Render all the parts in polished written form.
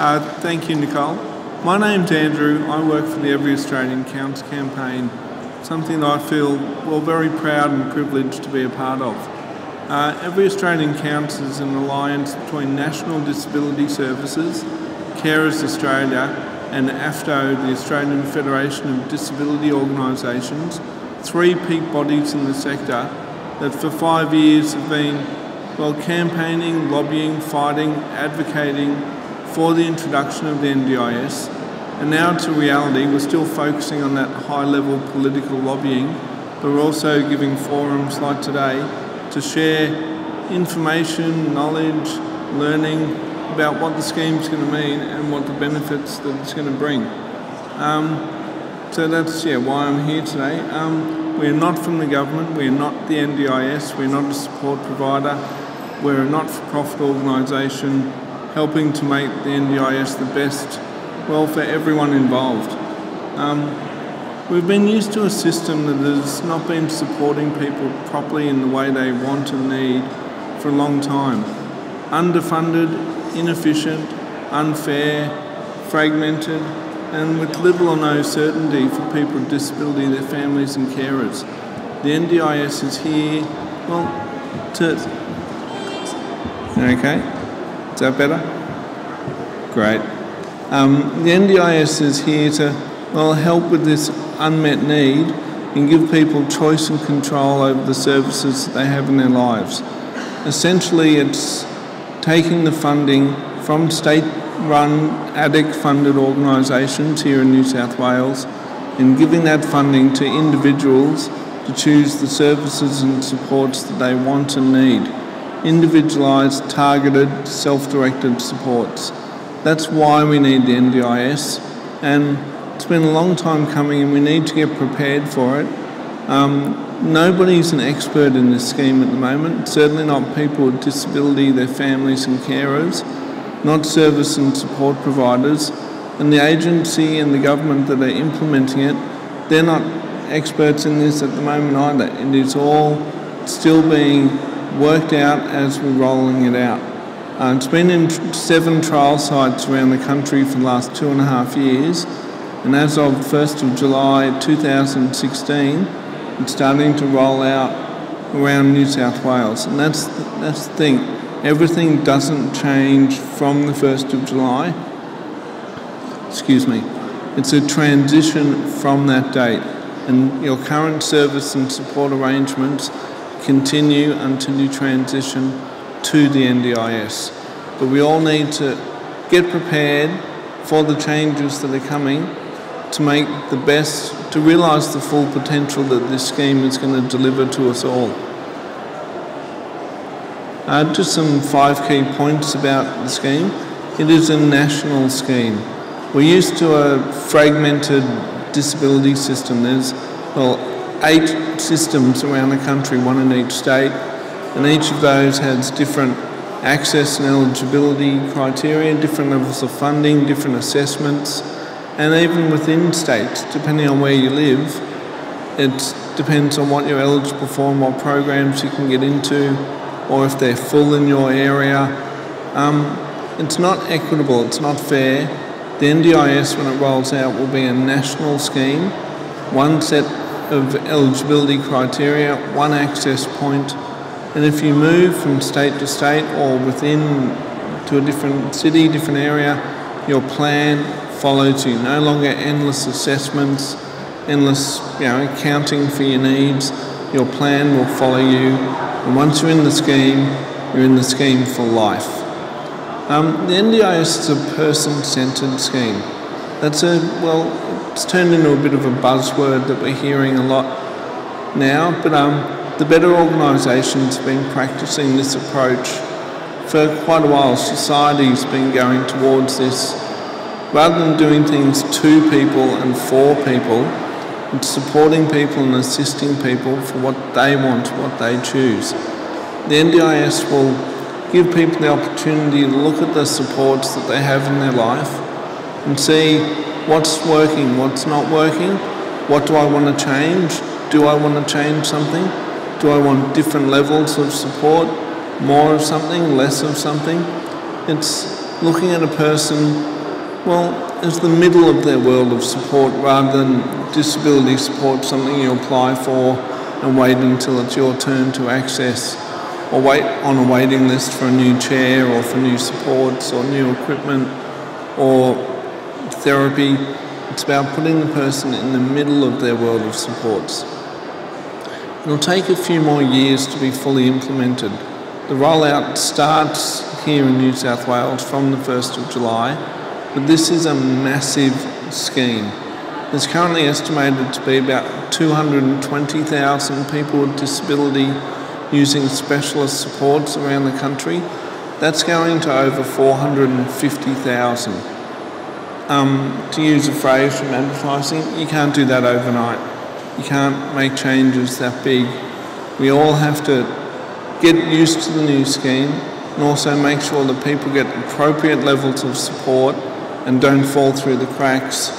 Thank you, Nicole. My name's Andrew. I work for the Every Australian Counts campaign, something that I feel very proud and privileged to be a part of. Every Australian Counts is an alliance between National Disability Services, Carers Australia and AFTO, the Australian Federation of Disability Organisations, three peak bodies in the sector that for 5 years have been campaigning, lobbying, fighting, advocating for the introduction of the NDIS. And now it's a reality. We're still focusing on that high-level political lobbying, but we're also giving forums like today to share information, knowledge, learning about what the scheme's going to mean and what the benefits that it's going to bring. So that's why I'm here today. We're not from the government, we're not the NDIS, we're not a support provider, we're a not-for-profit organisation helping to make the NDIS the best, for everyone involved. We've been used to a system that has not been supporting people properly in the way they want and need for a long time. Underfunded, inefficient, unfair, fragmented, and with little or no certainty for people with disability, their families and carers. The NDIS is here, Okay, is that better? Great. The NDIS is here to help with this unmet need and give people choice and control over the services that they have in their lives. Essentially, it's taking the funding from state-run, ADIC-funded organisations here in New South Wales and giving that funding to individuals to choose the services and supports that they want and need. Individualised, targeted, self-directed supports. That's why we need the NDIS, and it's been a long time coming and we need to get prepared for it. Nobody's an expert in this scheme at the moment, certainly not people with disability, their families and carers, not service and support providers, and the agency and the government that are implementing it, they're not experts in this at the moment either. It is all still being worked out as we're rolling it out. It's been in 7 trial sites around the country for the last 2.5 years, and as of 1st of July 2016, it's starting to roll out around New South Wales. And that's the thing. Everything doesn't change from the 1st of July. Excuse me. It's a transition from that date, and your current service and support arrangements continue until you transition to the NDIS. But we all need to get prepared for the changes that are coming to make the best, to realise the full potential that this scheme is going to deliver to us all. Just some 5 key points about the scheme. It is a national scheme. We're used to a fragmented disability system. There's 8 systems around the country, one in each state, and each of those has different access and eligibility criteria, different levels of funding, different assessments, and even within states, depending on where you live, it depends on what you're eligible for and what programs you can get into, or if they're full in your area. It's not equitable, it's not fair. The NDIS, when it rolls out, will be a national scheme, one set of eligibility criteria, one access point, and if you move from state to state or within to a different city, different area, your plan follows you. No longer endless assessments, endless accounting for your needs. Your plan will follow you, and once you're in the scheme, you're in the scheme for life. The NDIS is a person-centred scheme. That's it's turned into a bit of a buzzword that we're hearing a lot now, but the better organisations have been practising this approach for quite a while. Society's been going towards this. Rather than doing things to people and for people, it's supporting people and assisting people for what they want, what they choose. The NDIS will give people the opportunity to look at the supports that they have in their life and see what's working, what's not working, what do I want to change, do I want to change something, do I want different levels of support, more of something, less of something. It's looking at a person, well, as the middle of their world of support rather than disability support, something you apply for and wait until it's your turn to access, or wait on a waiting list for a new chair or for new supports or new equipment or therapy. It's about putting the person in the middle of their world of supports. It'll take a few more years to be fully implemented. The rollout starts here in New South Wales from the 1st of July, but this is a massive scheme. There's currently estimated to be about 220,000 people with disability using specialist supports around the country. That's going to over 450,000. To use a phrase from advertising, you can't do that overnight. You can't make changes that big. We all have to get used to the new scheme and also make sure that people get appropriate levels of support and don't fall through the cracks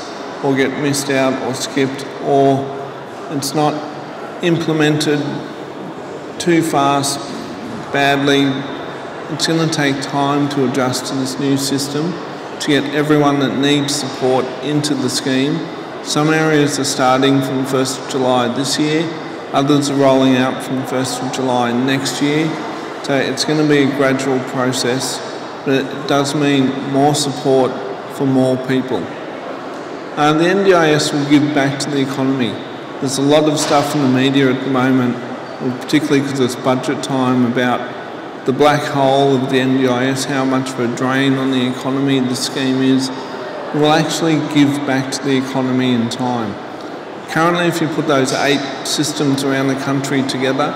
or get missed out or skipped, or it's not implemented too fast, badly. It's going to take time to adjust to this new system to get everyone that needs support into the scheme. Some areas are starting from the 1st of July this year, others are rolling out from the 1st of July next year. So it's going to be a gradual process, but it does mean more support for more people. The NDIS will give back to the economy. There's a lot of stuff in the media at the moment, particularly because it's budget time, about the black hole of the NDIS, how much of a drain on the economy the scheme is. It will actually give back to the economy in time. Currently, if you put those 8 systems around the country together,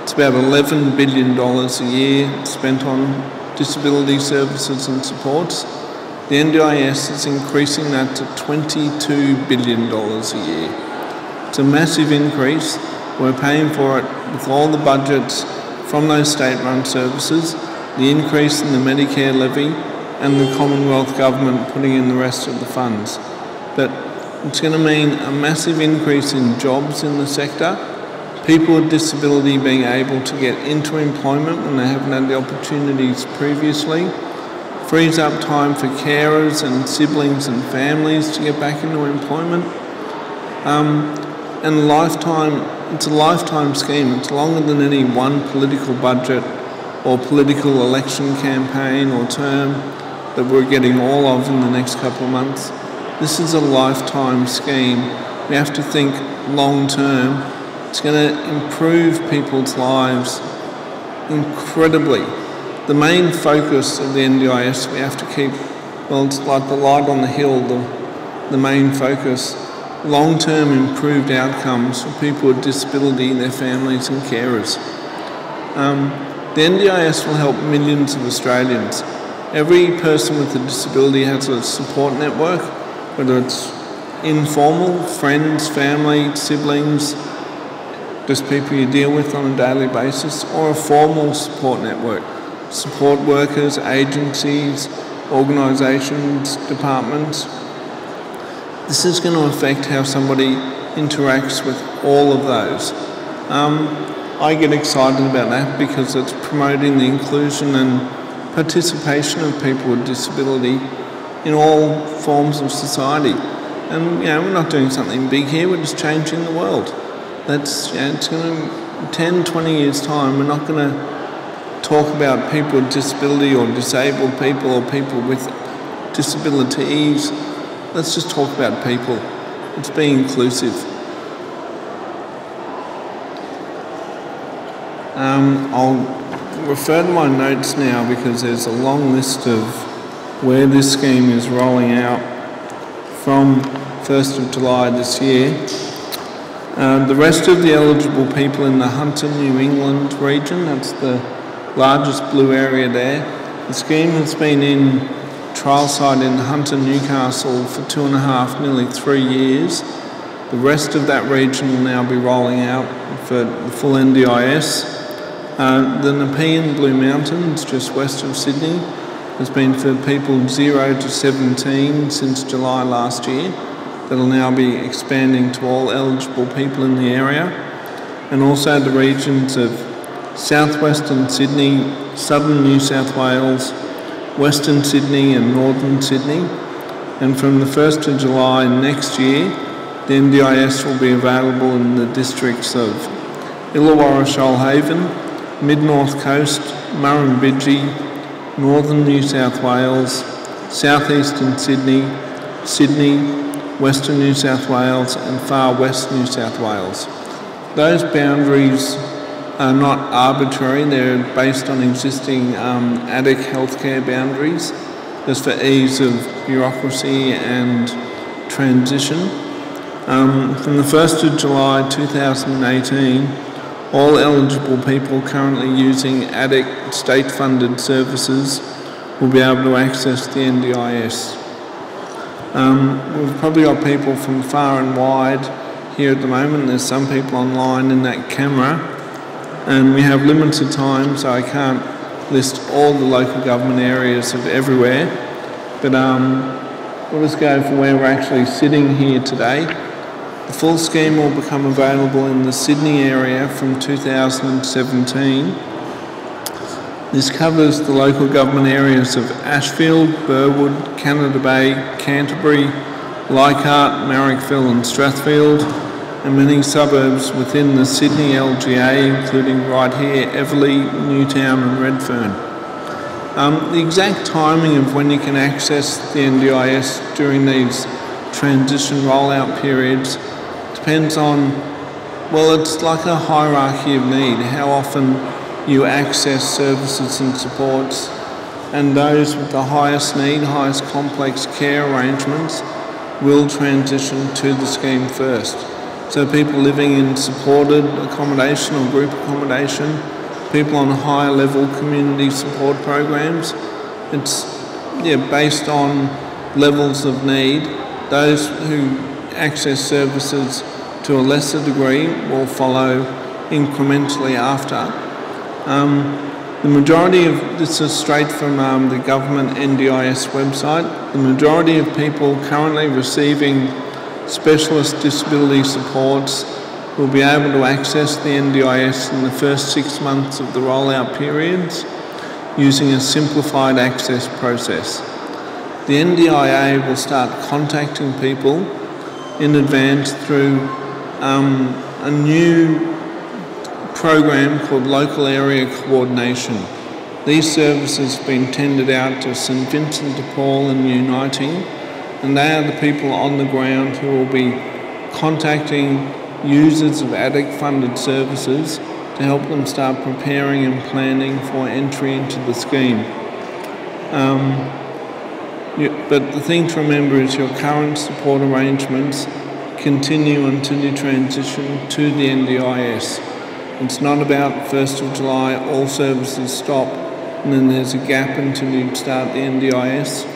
it's about $11 billion a year spent on disability services and supports. The NDIS is increasing that to $22 billion a year. It's a massive increase. We're paying for it with all the budgets from those state-run services, the increase in the Medicare levy, and the Commonwealth Government putting in the rest of the funds. But it's going to mean a massive increase in jobs in the sector, people with disability being able to get into employment when they haven't had the opportunities previously, frees up time for carers and siblings and families to get back into employment, and it's a lifetime scheme. It's longer than any one political budget or political election campaign or term that we're getting all of in the next couple of months. This is a lifetime scheme. We have to think long term. It's going to improve people's lives incredibly. The main focus of the NDIS we have to keep, well, it's like the light on the hill, the main focus. Long-term improved outcomes for people with disability, their families and carers. The NDIS will help millions of Australians. Every person with a disability has a support network, whether it's informal, friends, family, siblings, just people you deal with on a daily basis, or a formal support network. Support workers, agencies, organisations, departments. This is going to affect how somebody interacts with all of those. I get excited about that because it's promoting the inclusion and participation of people with disability in all forms of society. And we're not doing something big here, we're just changing the world. It's going to, 10, 20 years time, we're not going to talk about people with disability or disabled people or people with disabilities. Let's just talk about people. Let's be inclusive. I'll refer to my notes now because there's a long list of where this scheme is rolling out from 1st of July this year. The rest of the eligible people in the Hunter, New England region, that's the largest blue area there. The scheme has been in trial site in Hunter, Newcastle for 2.5, nearly 3 years. The rest of that region will now be rolling out for the full NDIS. The Nepean Blue Mountains, just west of Sydney, has been for people 0 to 17 since July last year. That'll now be expanding to all eligible people in the area. And also the regions of southwestern Sydney, southern New South Wales, Western Sydney and Northern Sydney. And from the 1st of July next year, the NDIS will be available in the districts of Illawarra Shoalhaven, Mid-North Coast, Murrumbidgee, Northern New South Wales, Southeastern Sydney, Sydney, Western New South Wales and Far West New South Wales. Those boundaries are not arbitrary, they're based on existing ADIC healthcare boundaries, just for ease of bureaucracy and transition. From the 1st of July 2018, all eligible people currently using ADIC state-funded services will be able to access the NDIS. We've probably got people from far and wide here at the moment. There's some people online in that camera, and we have limited time, so I can't list all the local government areas of everywhere, but we'll just go for where we're actually sitting here today. The full scheme will become available in the Sydney area from 2017. This covers the local government areas of Ashfield, Burwood, Canada Bay, Canterbury, Leichhardt, Marrickville and Strathfield, and many suburbs within the Sydney LGA, including right here, Everleigh, Newtown and Redfern. The exact timing of when you can access the NDIS during these transition rollout periods depends on, well, it's like a hierarchy of need, how often you access services and supports, and those with the highest need, highest complex care arrangements will transition to the scheme first. So people living in supported accommodation or group accommodation, people on higher level community support programs, it's based on levels of need. Those who access services to a lesser degree will follow incrementally after. The majority of, this is straight from the government NDIS website, the majority of people currently receiving specialist disability supports will be able to access the NDIS in the first 6 months of the rollout periods using a simplified access process. The NDIA will start contacting people in advance through a new program called Local Area Coordination. These services have been tendered out to St Vincent de Paul and Uniting, and they are the people on the ground who will be contacting users of ADIC funded services to help them start preparing and planning for entry into the scheme. But the thing to remember is your current support arrangements continue until you transition to the NDIS. It's not about 1st of July, all services stop, and then there's a gap until you start the NDIS.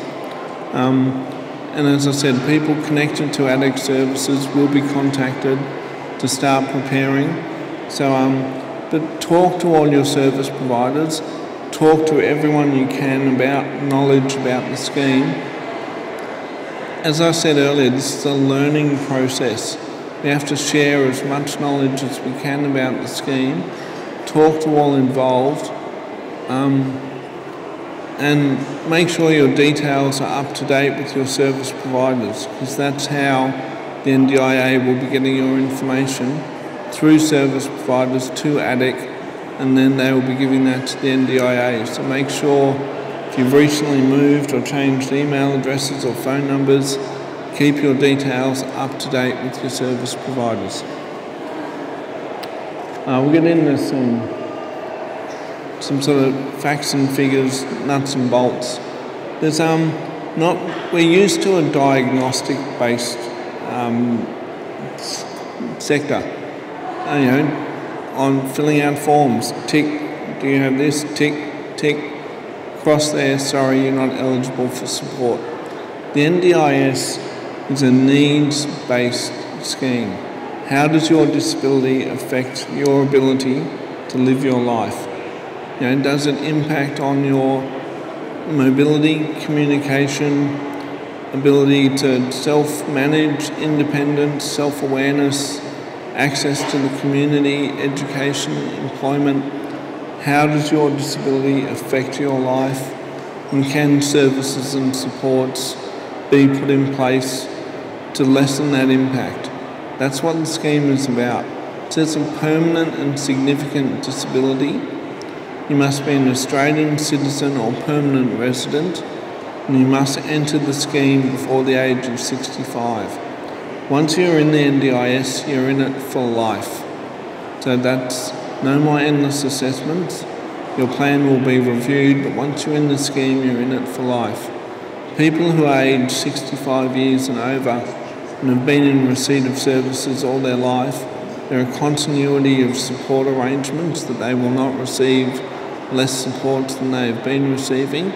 And as I said, people connected to ADIC services will be contacted to start preparing. So, but talk to all your service providers, talk to everyone you can about knowledge about the scheme. As I said earlier, this is a learning process. We have to share as much knowledge as we can about the scheme, talk to all involved, and make sure your details are up to date with your service providers, because that's how the NDIA will be getting your information through service providers to ADIC, and then they will be giving that to the NDIA. So make sure if you've recently moved or changed email addresses or phone numbers, keep your details up to date with your service providers. We'll get into some sort of facts and figures, nuts and bolts. There's we're used to a diagnostic-based sector. On filling out forms, tick, do you have this? Tick, tick, cross there, sorry, you're not eligible for support. The NDIS is a needs-based scheme. How does your disability affect your ability to live your life? Does it impact on your mobility, communication, ability to self-manage, independence, self-awareness, access to the community, education, employment? How does your disability affect your life? And can services and supports be put in place to lessen that impact? That's what the scheme is about. It says a permanent and significant disability. You must be an Australian citizen or permanent resident, and you must enter the scheme before the age of 65. Once you're in the NDIS, you're in it for life. So that's no more endless assessments. Your plan will be reviewed, but once you're in the scheme, you're in it for life. People who are aged 65 years and over and have been in receipt of services all their life, there are continuity of support arrangements that they will not receive less support than they have been receiving.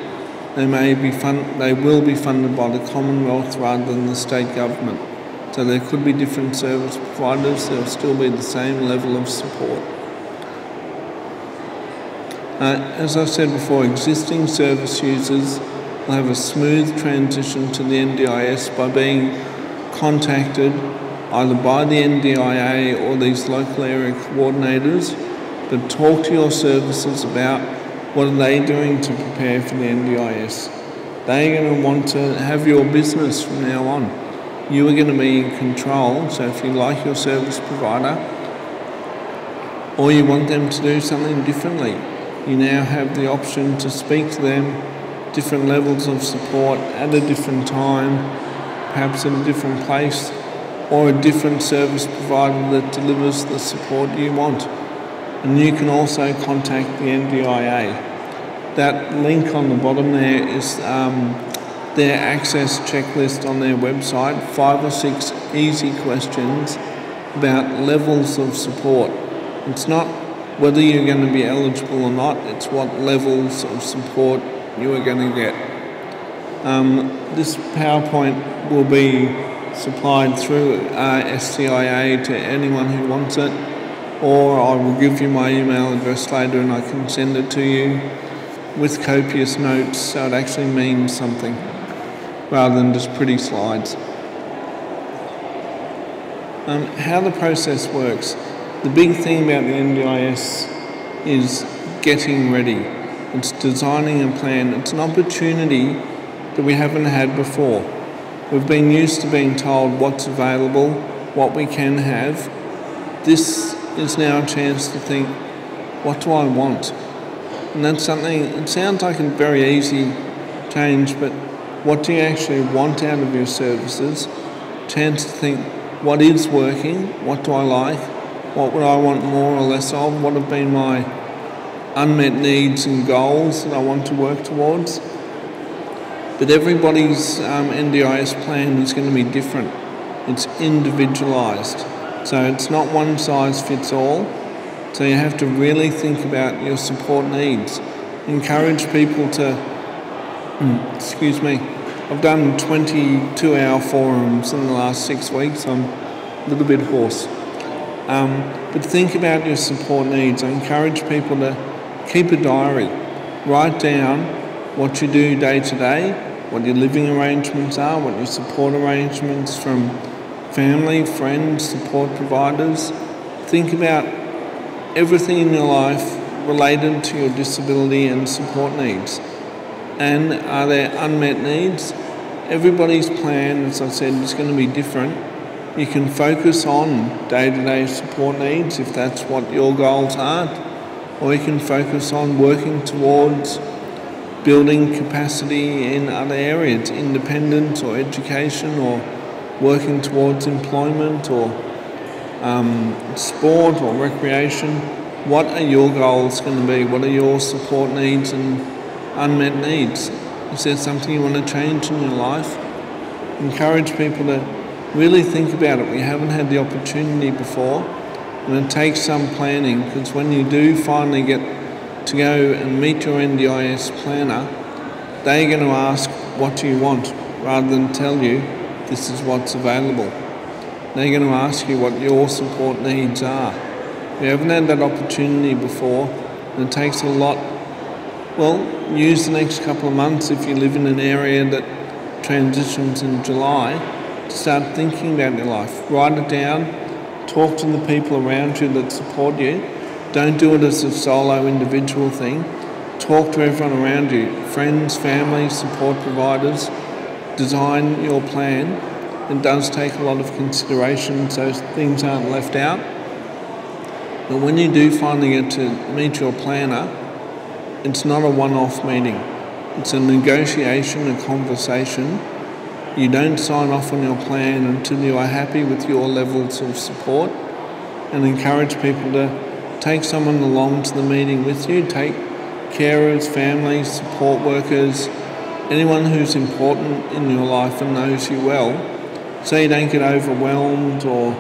They will be funded by the Commonwealth rather than the state government. So there could be different service providers, there will still be the same level of support. As I said before, existing service users will have a smooth transition to the NDIS by being contacted either by the NDIA or these local area coordinators, but talk to your services about what are they doing to prepare for the NDIS. They're going to want to have your business from now on. You are going to be in control, so if you like your service provider or you want them to do something differently, you now have the option to speak to them, different levels of support at a different time, perhaps in a different place, or a different service provider that delivers the support you want. And you can also contact the NDIA. That link on the bottom there is their access checklist on their website, 5 or 6 easy questions about levels of support. It's not whether you're going to be eligible or not, it's what levels of support you are going to get. This PowerPoint will be supplied through SCIA to anyone who wants it, or I will give you my email address later and I can send it to you with copious notes so it actually means something rather than just pretty slides. How the process works. The big thing about the NDIS is getting ready. It's designing a plan. It's an opportunity that we haven't had before. We've been used to being told what's available, what we can have. This is now a chance to think, what do I want? And that's something, it sounds like a very easy change, but what do you actually want out of your services? Chance to think, what is working? What do I like? What would I want more or less of? What have been my unmet needs and goals that I want to work towards? But everybody's NDIS plan is going to be different. It's individualised. So it's not one size fits all. So you have to really think about your support needs. Encourage people to, I've done 22-hour forums in the last 6 weeks. I'm a little bit hoarse. But think about your support needs. I encourage people to keep a diary. Write down what you do day to day, what your living arrangements are, what your support arrangements from family, friends, support providers. Think about everything in your life related to your disability and support needs. And are there unmet needs? Everybody's plan, as I said, is going to be different. You can focus on day-to-day support needs if that's what your goals are, or you can focus on working towards building capacity in other areas, independence or education, or working towards employment or sport or recreation. What are your goals going to be? What are your support needs and unmet needs? Is there something you want to change in your life? Encourage people to really think about it. We haven't had the opportunity before, and it takes some planning, because when you do finally get to go and meet your NDIS planner, they're going to ask, what do you want, rather than tell you this is what's available. They're going to ask you what your support needs are. We haven't had that opportunity before, and it takes a lot. Well, use the next couple of months if you live in an area that transitions in July. Start thinking about your life. Write it down. Talk to the people around you that support you. Don't do it as a solo individual thing. talk to everyone around you, friends, family, support providers, design your plan. It does take a lot of consideration so things aren't left out. But when you do finally get to meet your planner, it's not a one-off meeting. It's a negotiation, a conversation. You don't sign off on your plan until you are happy with your levels of support, and encourage people to take someone along to the meeting with you. Take carers, families, support workers, anyone who's important in your life and knows you well, so you don't get overwhelmed or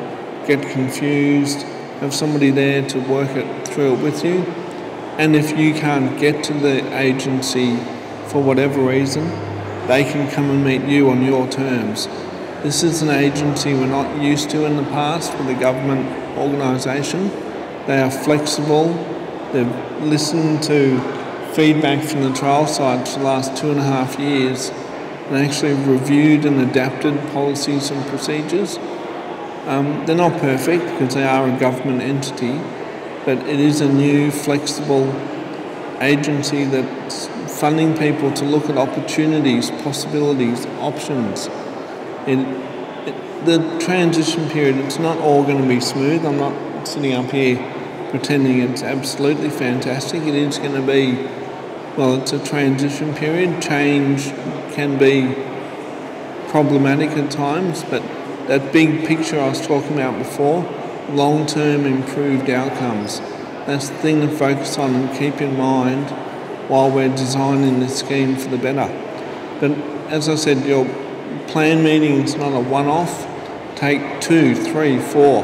get confused. Have somebody there to work it through it with you. And if you can't get to the agency for whatever reason, they can come and meet you on your terms. This is an agency we're not used to in the past with a government organisation. They are flexible. They've listened to feedback from the trial sites for the last 2.5 years and actually reviewed and adapted policies and procedures. They're not perfect because they are a government entity, but it is a new, flexible agency that's funding people to look at opportunities, possibilities, options. The transition period, it's not all going to be smooth. I'm not sitting up here pretending it's absolutely fantastic. It is going to be, well, it's a transition period. Change can be problematic at times, but that big picture I was talking about before, long-term improved outcomes, that's the thing to focus on and keep in mind while we're designing this scheme for the better. But as I said, your plan meeting is not a one-off. Take 2, 3, 4,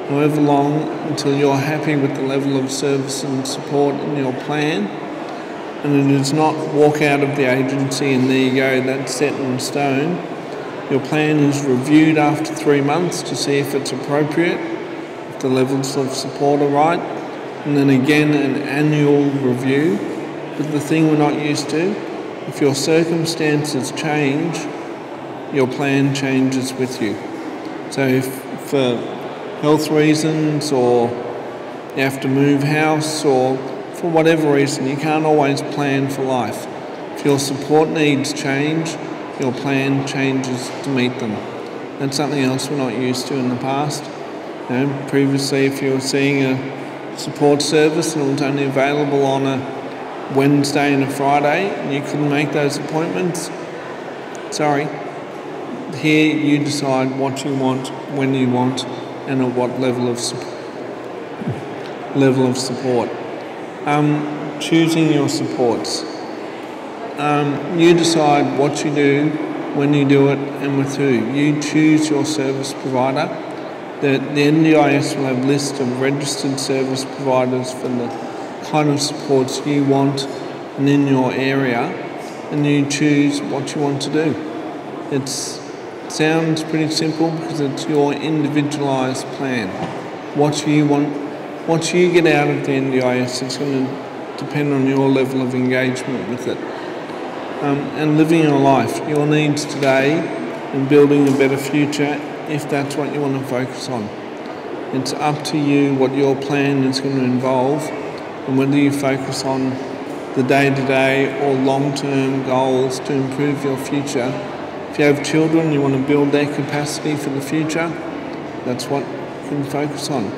however long until you're happy with the level of service and support in your plan. And it is not walk out of the agency and there you go, that's set in stone. Your plan is reviewed after 3 months to see if it's appropriate, if the levels of support are right, and then again an annual review. But the thing we're not used to, if your circumstances change, your plan changes with you. So if for health reasons or you have to move house or for whatever reason, you can't always plan for life. If your support needs change, your plan changes to meet them. That's something else we're not used to in the past. Previously, if you were seeing a support service and it was only available on a Wednesday and a Friday and you couldn't make those appointments, sorry. Here you decide what you want, when you want, and at what level of support. Choosing your supports. You decide what you do, when you do it, and with who. You choose your service provider. The NDIS will have lists of registered service providers for the kind of supports you want and in your area, and you choose what you want to do. It sounds pretty simple because it's your individualised plan. What you want, what you get out of the NDIS is going to depend on your level of engagement with it. And living your life, your needs today, and building a better future if that's what you want to focus on. It's up to you what your plan is going to involve and whether you focus on the day-to-day or long-term goals to improve your future. If you have children, you want to build their capacity for the future, that's what you can focus on.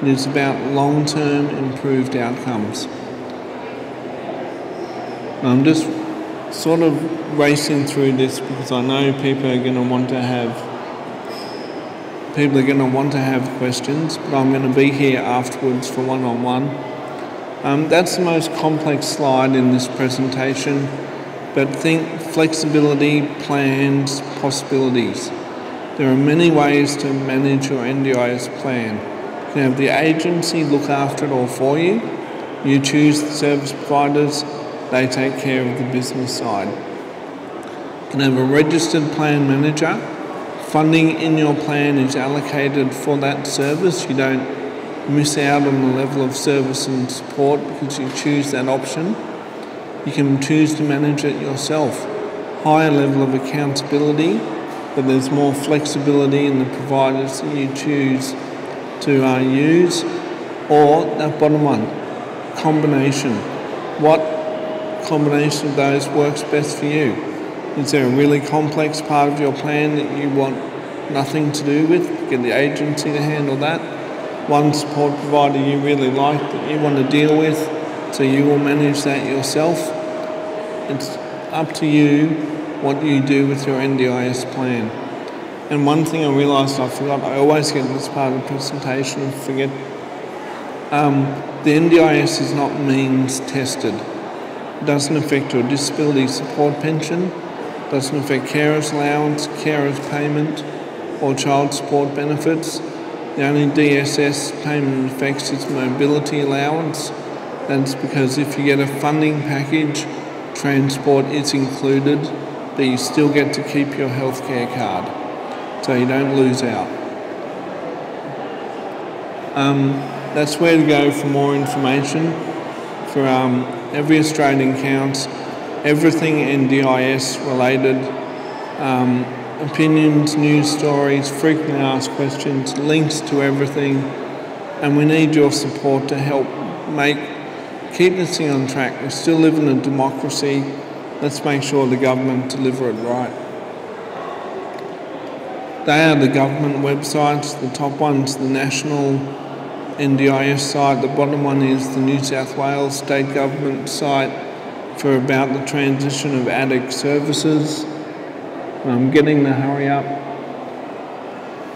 It is about long-term improved outcomes. I'm just sort of racing through this because I know people are going to want to have questions, but I'm going to be here afterwards for one-on-one. That's the most complex slide in this presentation, but think flexibility, plans, possibilities. There are many ways to manage your NDIS plan. You can have the agency look after it all for you. You choose the service providers, they take care of the business side. You can have a registered plan manager. Funding in your plan is allocated for that service. You don't miss out on the level of service and support because you choose that option. You can choose to manage it yourself. Higher level of accountability, but there's more flexibility in the providers that you choose to use. Or that bottom one, combination. What combination of those works best for you. Is there a really complex part of your plan that you want nothing to do with? Get the agency to handle that. One support provider you really like that you want to deal with, so you will manage that yourself. It's up to you what you do with your NDIS plan. And one thing I realised I forgot, I always get this part of the presentation and forget. The NDIS is not means tested. It doesn't affect your disability support pension, doesn't affect carer's allowance, carer's payment, or child support benefits. The only DSS payment affects is mobility allowance. That's because if you get a funding package, transport is included, but you still get to keep your healthcare card, so you don't lose out. That's where to go for more information. For every Australian counts, everything NDIS related, opinions, news stories, frequently asked questions, links to everything, and we need your support to help keep this thing on track. We still live in a democracy. Let's make sure the government deliver it right. They are the government websites. The top one's the national NDIS site. The bottom one is the New South Wales state government site for about the transition of ADIC services. I'm getting the hurry up.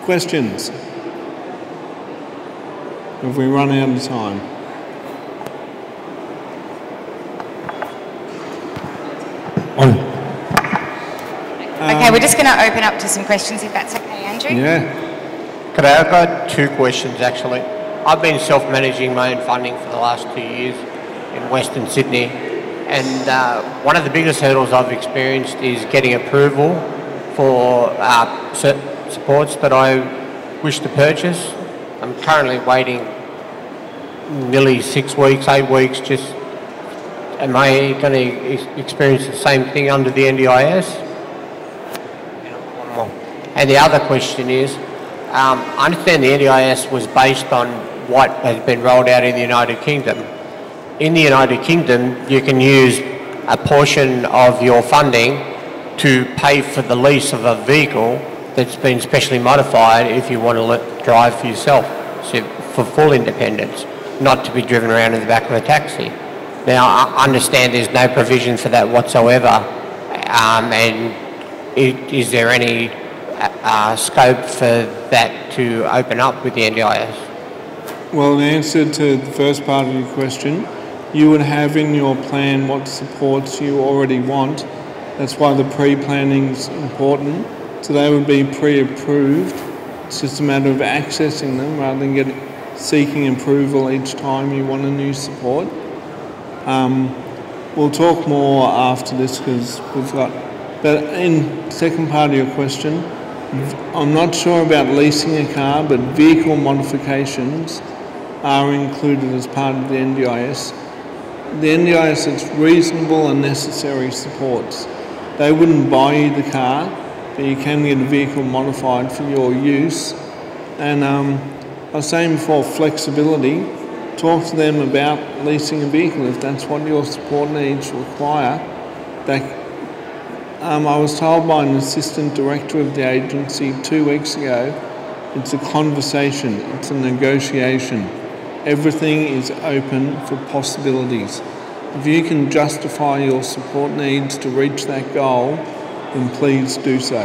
Questions? Have we run out of time? Okay, we're just going to open up to some questions, if that's okay, Andrew. Yeah. I've got two questions, actually. I've been self-managing my own funding for the last 2 years in Western Sydney, and one of the biggest hurdles I've experienced is getting approval for supports that I wish to purchase. I'm currently waiting nearly 6 weeks, 8 weeks. Am I going to experience the same thing under the NDIS? And the other question is, I understand the NDIS was based on what has been rolled out in the United Kingdom. In the United Kingdom, you can use a portion of your funding to pay for the lease of a vehicle that's been specially modified if you want to drive for yourself, so for full independence, not to be driven around in the back of a taxi. Now, I understand there's no provision for that whatsoever, and is there any scope for that to open up with the NDIS? Well, in answer to the first part of your question, you would have in your plan what supports you already want. That's why the pre-planning is important. So they would be pre-approved. It's just a matter of accessing them rather than seeking approval each time you want a new support. We'll talk more after this because we've got... But in second part of your question, I'm not sure about leasing a car, but vehicle modifications are included as part of the NDIS. The NDIS, it's reasonable and necessary supports. They wouldn't buy you the car, but you can get a vehicle modified for your use. And I was saying before, flexibility. Talk to them about leasing a vehicle if that's what your support needs require. I was told by an assistant director of the agency 2 weeks ago, it's a conversation, it's a negotiation. Everything is open for possibilities. If you can justify your support needs to reach that goal, then please do so.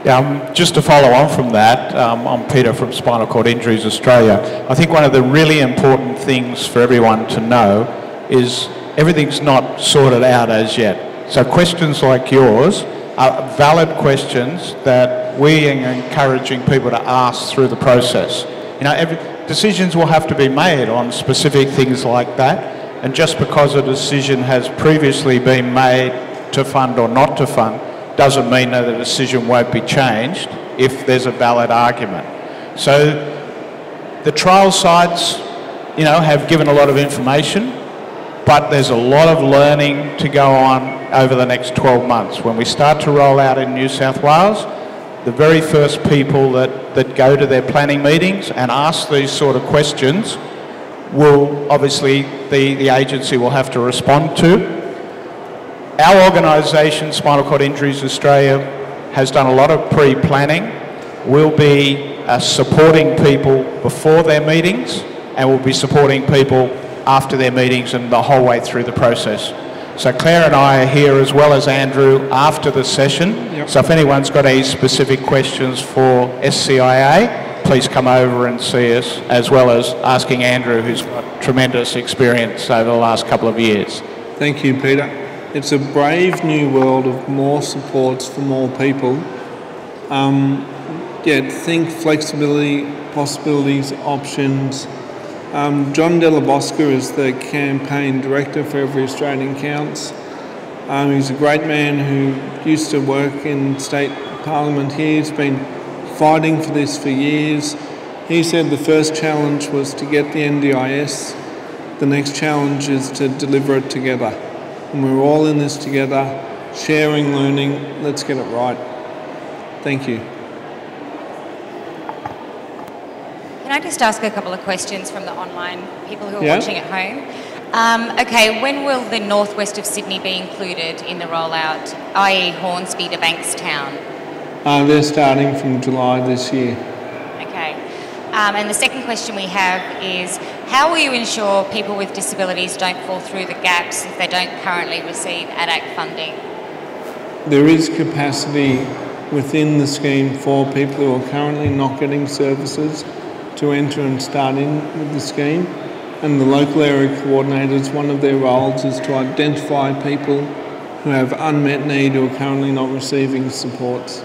Yeah, just to follow on from that, I'm Peter from Spinal Cord Injuries Australia. I think one of the really important things for everyone to know is everything's not sorted out as yet. So questions like yours are valid questions that we are encouraging people to ask through the process. You know, decisions will have to be made on specific things like that, and just because a decision has previously been made to fund or not to fund doesn't mean that the decision won't be changed if there's a valid argument. So the trial sites, you know, have given a lot of information, but there's a lot of learning to go on over the next 12 months. When we start to roll out in New South Wales, the very first people that go to their planning meetings and ask these sort of questions will obviously the agency will have to respond to. Our organisation, Spinal Cord Injuries Australia, has done a lot of pre-planning. We'll be supporting people before their meetings, and we'll be supporting people after their meetings and the whole way through the process. So Claire and I are here, as well as Andrew, after the session. Yep. So if anyone's got any specific questions for SCIA, please come over and see us, as well as asking Andrew, who's got tremendous experience over the last couple of years. Thank you, Peter. It's a brave new world of more supports for more people. Think flexibility, possibilities, options. John Della Bosca is the campaign director for Every Australian Counts. He's a great man who used to work in state parliament here. He's been fighting for this for years. He said the first challenge was to get the NDIS. The next challenge is to deliver it together. And we're all in this together, sharing, learning. Let's get it right. Thank you. Can I just ask a couple of questions from the online people who are watching at home? Okay, when will the northwest of Sydney be included in the rollout, i.e. Hornsby to Bankstown? They're starting from July this year. Okay. And the second question we have is, how will you ensure people with disabilities don't fall through the gaps if they don't currently receive ADAC funding? There is capacity within the scheme for people who are currently not getting services to enter and start in with the scheme. And the local area coordinators, one of their roles is to identify people who have unmet need or are currently not receiving supports.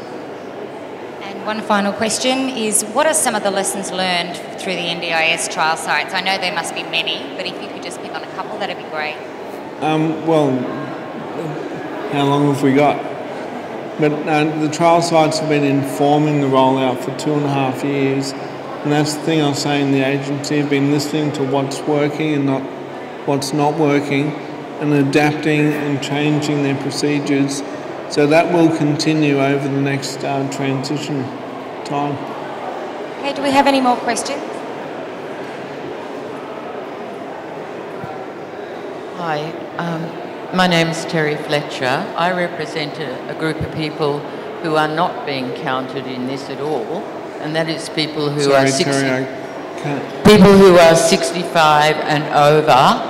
And one final question is, what are some of the lessons learned through the NDIS trial sites? I know there must be many, but if you could just pick on a couple, that'd be great. Well, how long have we got? But the trial sites have been informing the rollout for 2.5 years. And that's the thing I was saying, the agency have been listening to what's working and not what's not working, and adapting and changing their procedures. So that will continue over the next transition time. Okay, do we have any more questions? Hi, my name is Terry Fletcher. I represent a group of people who are not being counted in this at all. And that is people who are 65 and over.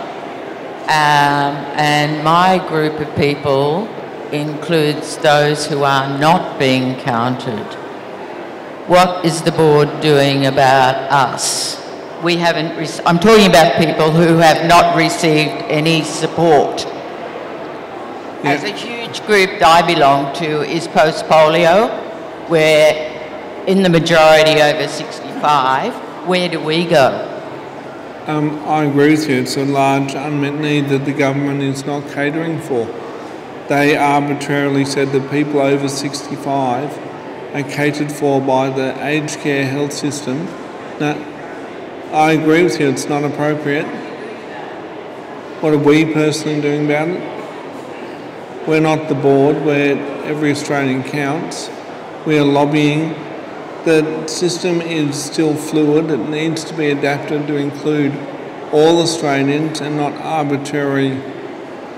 And my group of people includes those who are not being counted. What is the board doing about us? We haven't. I'm talking about people who have not received any support. Yeah. As a huge group that I belong to is post-polio, where in the majority over 65, where do we go? I agree with you. It's a large unmet need that the government is not catering for. They arbitrarily said that people over 65 are catered for by the aged care health system. Now, I agree with you, it's not appropriate. What are we personally doing about it? We're not the board, we're Every Australian Counts. We are lobbying. The system is still fluid. It needs to be adapted to include all Australians and not arbitrary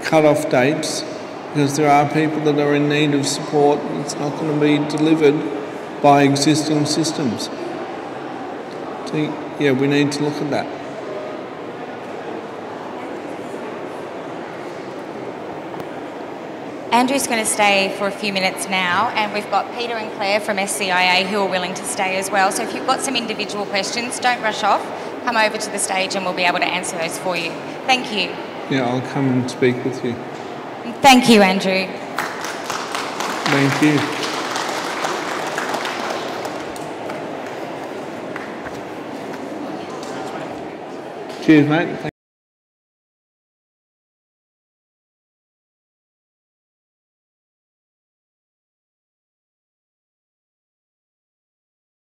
cut-off dates, because there are people that are in need of support and it's not going to be delivered by existing systems. So, yeah, we need to look at that. Andrew's going to stay for a few minutes now, and we've got Peter and Claire from SCIA who are willing to stay as well. So if you've got some individual questions, don't rush off. Come over to the stage and we'll be able to answer those for you. Thank you. Yeah, I'll come and speak with you. Thank you, Andrew. Thank you. Cheers, mate.